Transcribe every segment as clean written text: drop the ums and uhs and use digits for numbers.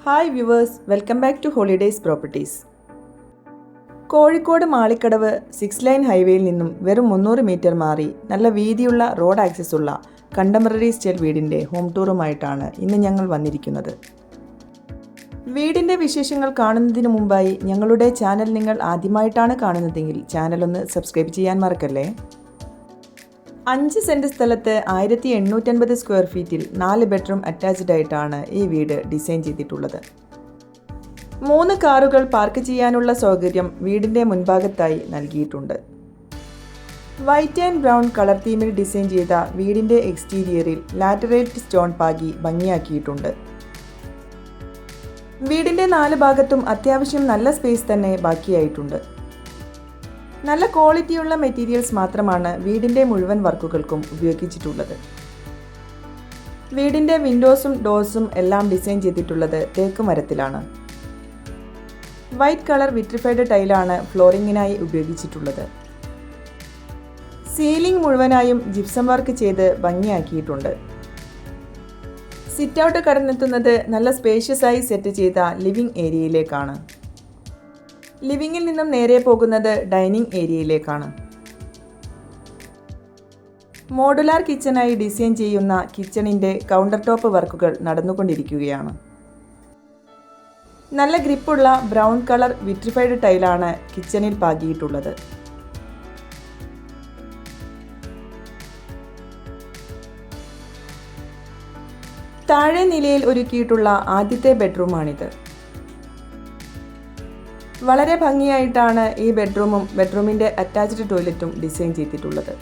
Hi viewers, welcome back to holidays properties. Kozhikode Malikkadavu 6 line ഹൈവേയിൽ നിന്നും വെറും 300 മീറ്റർ മാറി നല്ല വീതിയുള്ള റോഡ് ആക്സസ് ഉള്ള കണ്ടംപററി സ്റ്റൈൽ വീടിൻ്റെ ഹോം ടൂറുമായിട്ടാണ് ഇന്ന് ഞങ്ങൾ വന്നിരിക്കുന്നത്. വീടിൻ്റെ വിശേഷങ്ങൾ കാണുന്നതിന് മുമ്പായി ഞങ്ങളുടെ ചാനൽ നിങ്ങൾ ആദ്യമായിട്ടാണ് കാണുന്നതെങ്കിൽ ചാനൽ ഒന്ന് സബ്സ്ക്രൈബ് ചെയ്യാൻ മറക്കല്ലേ. 5 സെൻറ് സ്ഥലത്ത് 1850 സ്ക്വയർ ഫീറ്റിൽ 4 ബെഡ്റൂം അറ്റാച്ച്ഡ് ആയിട്ടാണ് ഈ വീട് ഡിസൈൻ ചെയ്തിട്ടുള്ളത്. 3 കാറുകൾ പാർക്ക് ചെയ്യാനുള്ള സൗകര്യം വീടിൻ്റെ മുൻഭാഗത്തായി നൽകിയിട്ടുണ്ട്. വൈറ്റ് ആൻഡ് ബ്രൗൺ കളർ തീമിൽ ഡിസൈൻ ചെയ്ത വീടിൻ്റെ എക്സ്റ്റീരിയറിൽ ലാറ്ററൈറ്റ് സ്റ്റോൺ പാകി ഭംഗിയാക്കിയിട്ടുണ്ട്. വീടിൻ്റെ 4 ഭാഗത്തും അത്യാവശ്യം നല്ല സ്പേസ് തന്നെ ബാക്കിയായിട്ടുണ്ട്. നല്ല ക്വാളിറ്റിയുള്ള മെറ്റീരിയൽസ് മാത്രമാണ് വീടിൻ്റെ മുഴുവൻ വർക്കുകൾക്കും ഉപയോഗിച്ചിട്ടുള്ളത്. വീടിൻ്റെ വിൻഡോസും ഡോർസും എല്ലാം ഡിസൈൻ ചെയ്തിട്ടുള്ളത് തേക്ക് മരത്തിലാണ്. വൈറ്റ് കളർ വിട്രിഫൈഡ് ടൈലാണ് ഫ്ലോറിങ്ങിനായി ഉപയോഗിച്ചിട്ടുള്ളത്. സീലിംഗ് മുഴുവനായും ജിപ്സം വർക്ക് ചെയ്ത് ഭംഗിയാക്കിയിട്ടുണ്ട്. സിറ്റ് ഔട്ട് കടന്നെത്തുന്നത് നല്ല സ്പേഷ്യസ് ആയി സെറ്റ് ചെയ്ത ലിവിംഗ് ഏരിയയിലേക്കാണ്. ലിവിങ്ങിൽ നിന്നും നേരെ പോകുന്നത് ഡൈനിങ് ഏരിയയിലേക്കാണ്. മോഡുലാർ കിച്ചണായി ഡിസൈൻ ചെയ്യുന്ന കിച്ചണിൻ്റെ കൗണ്ടർ ടോപ്പ് വർക്കുകൾ നടന്നുകൊണ്ടിരിക്കുകയാണ്. നല്ല ഗ്രിപ്പുള്ള ബ്രൗൺ കളർ വിട്രിഫൈഡ് ടൈലാണ് കിച്ചണിൽ പാകിയിട്ടുള്ളത്. താഴെ നിലയിൽ ഒരുക്കിയിട്ടുള്ള ആദ്യത്തെ ബെഡ്റൂമാണിത്. വളരെ ഭംഗിയായിട്ടാണ് ഈ ബെഡ്റൂമിൻ്റെ അറ്റാച്ച്ഡ് ടോയ്ലറ്റും ഡിസൈൻ ചെയ്തിട്ടുള്ളത്.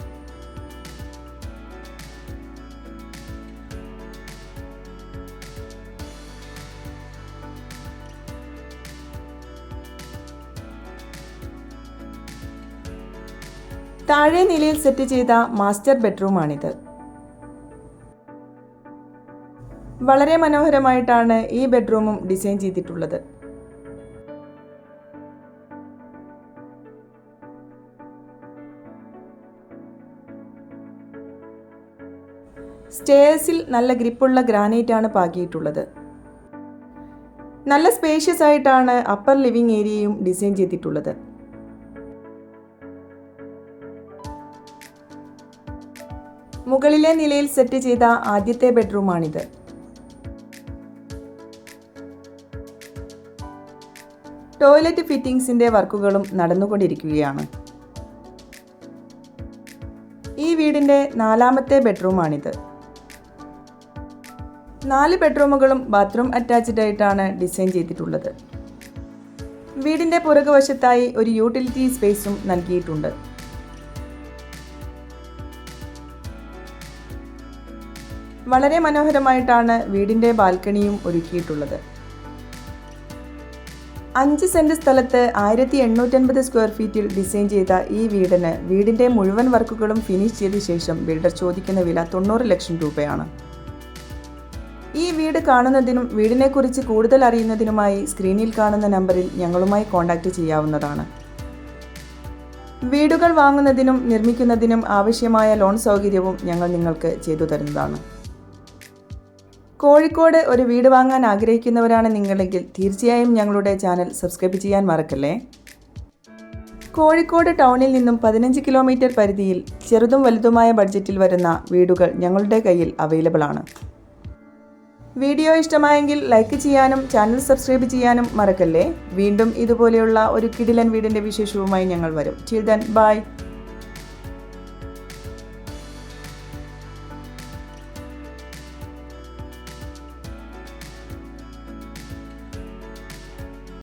താഴെ നിലയിൽ സെറ്റ് ചെയ്ത മാസ്റ്റർ ബെഡ്റൂമാണിത്. വളരെ മനോഹരമായിട്ടാണ് ഈ ബെഡ്റൂമും ഡിസൈൻ ചെയ്തിട്ടുള്ളത്. സ്റ്റെയർസിൽ നല്ല ഗ്രിപ്പുള്ള ഗ്രാനൈറ്റ് ആണ് പാകിയിട്ടുള്ളത്. നല്ല സ്പേഷ്യസ് ആയിട്ടാണ് അപ്പർ ലിവിംഗ് ഏരിയയും ഡിസൈൻ ചെയ്തിട്ടുള്ളത്. മുകളിലെ നിലയിൽ സെറ്റ് ചെയ്ത ആദ്യത്തെ ബെഡ്റൂമാണിത്. ടോയ്ലറ്റ് ഫിറ്റിംഗ്സിന്റെ വർക്കുകളും നടന്നുകൊണ്ടിരിക്കുകയാണ്. ഈ വീടിന്റെ 4ാമത്തെ ബെഡ്റൂമാണിത്. 4 ബെഡ്റൂമുകളും ബാത്റൂം അറ്റാച്ച്ഡ് ആയിട്ടാണ് ഡിസൈൻ ചെയ്തിട്ടുള്ളത്. വീടിൻ്റെ പുറകുവശത്തായി ഒരു യൂട്ടിലിറ്റി സ്പേസും നൽകിയിട്ടുണ്ട്. വളരെ മനോഹരമായിട്ടാണ് വീടിൻ്റെ ബാൽക്കണിയും ഒരുക്കിയിട്ടുള്ളത്. 5 സെൻറ് സ്ഥലത്ത് 1850 സ്ക്വയർ ഫീറ്റിൽ ഡിസൈൻ ചെയ്ത ഈ വീടിൻ്റെ മുഴുവൻ വർക്കുകളും ഫിനിഷ് ചെയ്ത ശേഷം ബിൽഡർ ചോദിക്കുന്ന വില 90 ലക്ഷം രൂപയാണ്. ഈ വീട് കാണുന്നതിനും വീടിനെക്കുറിച്ച് കൂടുതൽ അറിയുന്നതിനുമായി സ്ക്രീനിൽ കാണുന്ന നമ്പറിൽ ഞങ്ങളുമായി കോൺടാക്റ്റ് ചെയ്യാവുന്നതാണ്. വീടുകൾ വാങ്ങുന്നതിനും നിർമ്മിക്കുന്നതിനും ആവശ്യമായ ലോൺ സൗകര്യവും ഞങ്ങൾ നിങ്ങൾക്ക് ചെയ്തു തരുന്നതാണ്. കോഴിക്കോട് ഒരു വീട് വാങ്ങാൻ ആഗ്രഹിക്കുന്നവരാണ് നിങ്ങളെങ്കിൽ തീർച്ചയായും ഞങ്ങളുടെ ചാനൽ സബ്സ്ക്രൈബ് ചെയ്യാൻ മറക്കല്ലേ. കോഴിക്കോട് ടൗണിൽ നിന്നും 15 കിലോമീറ്റർ പരിധിയിൽ ചെറുതും വലുതുമായ ബഡ്ജറ്റിൽ വരുന്ന വീടുകൾ ഞങ്ങളുടെ കയ്യിൽ അവൈലബിൾ ആണ്. വീഡിയോ ഇഷ്ടമായെങ്കിൽ ലൈക്ക് ചെയ്യാനും ചാനൽ സബ്സ്ക്രൈബ് ചെയ്യാനും മറക്കല്ലേ. വീണ്ടും ഇതുപോലെയുള്ള ഒരു കിടിലൻ വീടിൻ്റെ വിശേഷവുമായി ഞങ്ങൾ വരും. Till then, bye.